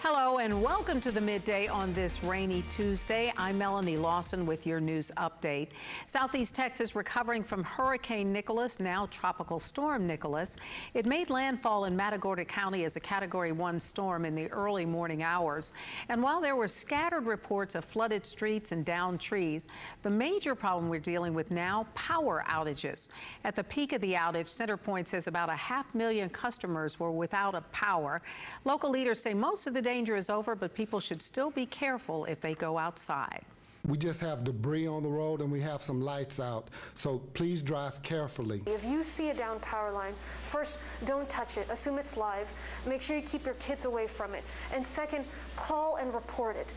Hello and welcome to the Midday on this rainy Tuesday. I'm Melanie Lawson with your news update. Southeast Texas recovering from Hurricane Nicholas, now Tropical Storm Nicholas. It made landfall in Matagorda County as a Category 1 storm in the early morning hours. And while there were scattered reports of flooded streets and downed trees, the major problem we're dealing with now, power outages. At the peak of the outage, CenterPoint says about 500,000 customers were without a power. Local leaders say most of the danger is over, but people should still be careful if they go outside. We just have debris on the road and we have some lights out, so please drive carefully. If you see a down power line, first, don't touch it. Assume it's live. Make sure you keep your kids away from it. And second, call and report it.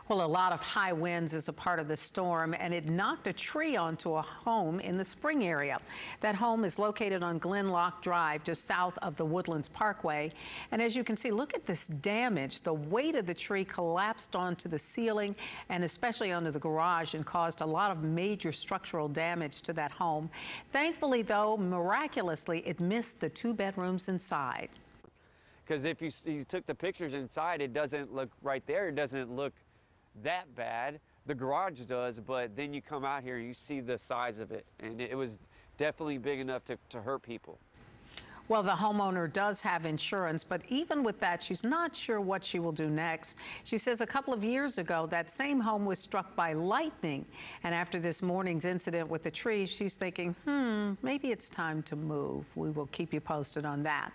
Well, a lot of high winds is a part of the storm, and it knocked a tree onto a home in the Spring area. That home is located on Glenlock Drive, just south of the Woodlands Parkway. And as you can see, look at this damage. The weight of the tree collapsed onto the ceiling and especially onto the garage and caused a lot of major structural damage to that home. Thankfully, though, miraculously, it missed the 2 bedrooms inside. Because if you took the pictures inside, it doesn't look right there. It doesn't look that bad. The garage does, but then you come out here and you see the size of it, and it was definitely big enough to hurt people. Well, the homeowner does have insurance, but even with that, she's not sure what she will do next. She says a couple of years ago, that same home was struck by lightning. And after this morning's incident with the tree, she's thinking, maybe it's time to move. We will keep you posted on that.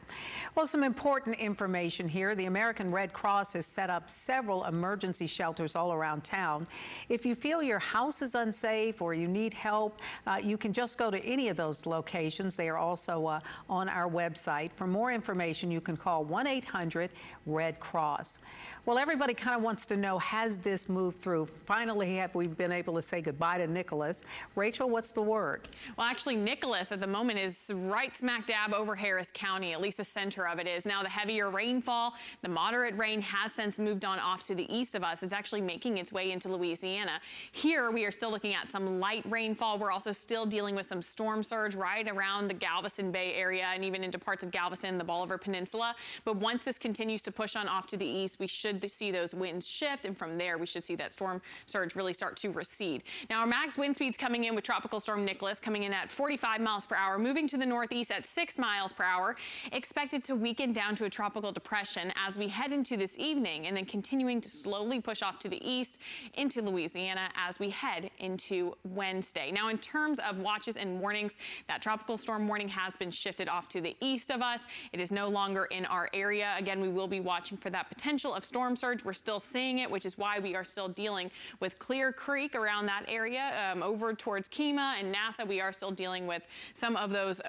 Well, some important information here. The American Red Cross has set up several emergency shelters all around town. If you feel your house is unsafe or you need help, you can just go to any of those locations. They are also on our website. For more information, you can call 1-800-RED-CROSS. Well, everybody kind of wants to know, has this moved through? Finally, have we been able to say goodbye to Nicholas? Rachel, what's the word? Well, actually, Nicholas at the moment is right smack dab over Harris County, at least the center of it is. Now, the heavier rainfall, the moderate rain has since moved on off to the east of us. It's actually making its way into Louisiana. Here, we are still looking at some light rainfall. We're also still dealing with some storm surge right around the Galveston Bay area and even into parts of Galveston, the Bolivar Peninsula. But once this continues to push on off to the east, we should see those winds shift, and from there we should see that storm surge really start to recede. Now, our max wind speeds coming in with Tropical Storm Nicholas coming in at 45 miles per hour, moving to the northeast at 6 miles per hour, expected to weaken down to a tropical depression as we head into this evening, and then continuing to slowly push off to the east into Louisiana as we head into Wednesday. Now, in terms of watches and warnings, that tropical storm warning has been shifted off to the east of us. It is no longer in our area. Again, we will be watching for that potential of storm surge. We're still seeing it, which is why we are still dealing with Clear Creek around that area. Over towards Kemah and NASA, we are still dealing with some of those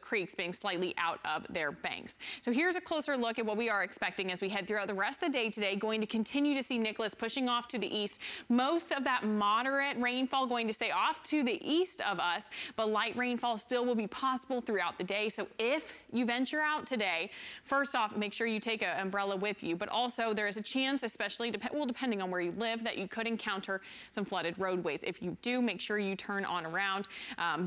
creeks being slightly out of their banks. So here's a closer look at what we are expecting as we head throughout the rest of the day today. Going to continue to see Nicholas pushing off to the east. Most of that moderate rainfall going to stay off to the east of us, but light rainfall still will be possible throughout the day. So if you venture out today, first off, make sure you take an umbrella with you, but also there is a chance, especially depending on where you live, that you could encounter some flooded roadways. If you do, make sure you turn on around.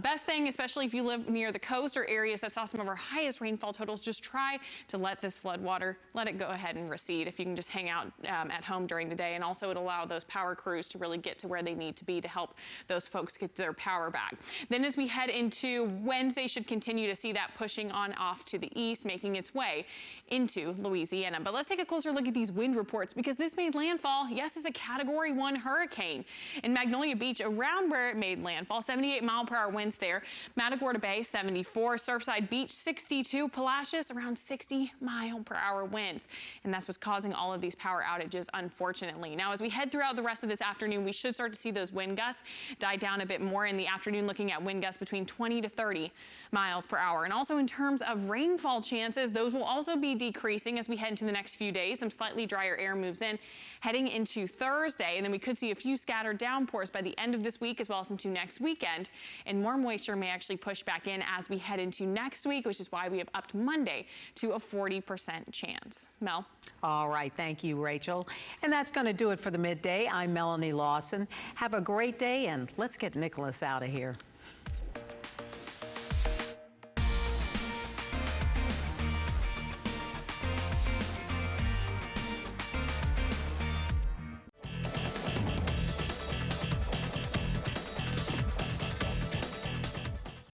Best thing, especially if you live near the coast or areas that saw some of our highest rainfall totals, just try to let this flood water, let it go ahead and recede if you can just hang out at home during the day. And also it allow those power crews to really get to where they need to be to help those folks get their power back. Then as we head into Wednesday, should continue to see that pushing on off to the east, making its way into Louisiana. But let's take a closer look at these wind reports, because this made landfall, yes, as a Category 1 hurricane in Magnolia Beach, around where it made landfall. 78-mile-per-hour winds there. Matagorda Bay, 74, Surfside Beach 62, Palacios around 60-mile-per-hour winds, and that's what's causing all of these power outages, unfortunately. Now, as we head throughout the rest of this afternoon, we should start to see those wind gusts die down a bit more in the afternoon, looking at wind gusts between 20 to 30 miles per hour. And also in terms of rainfall chances, those will also be decreasing as we head into the next few days. Some slightly drier air moves in heading into Thursday, and then we could see a few scattered downpours by the end of this week as well as into next weekend, and more moisture may actually push back in as we head into next week, which is why we have upped Monday to a 40% chance. Mel? All right, thank you, Rachel. And that's going to do it for the Midday. I'm Melanie Lawson. Have a great day, and let's get Nicholas out of here.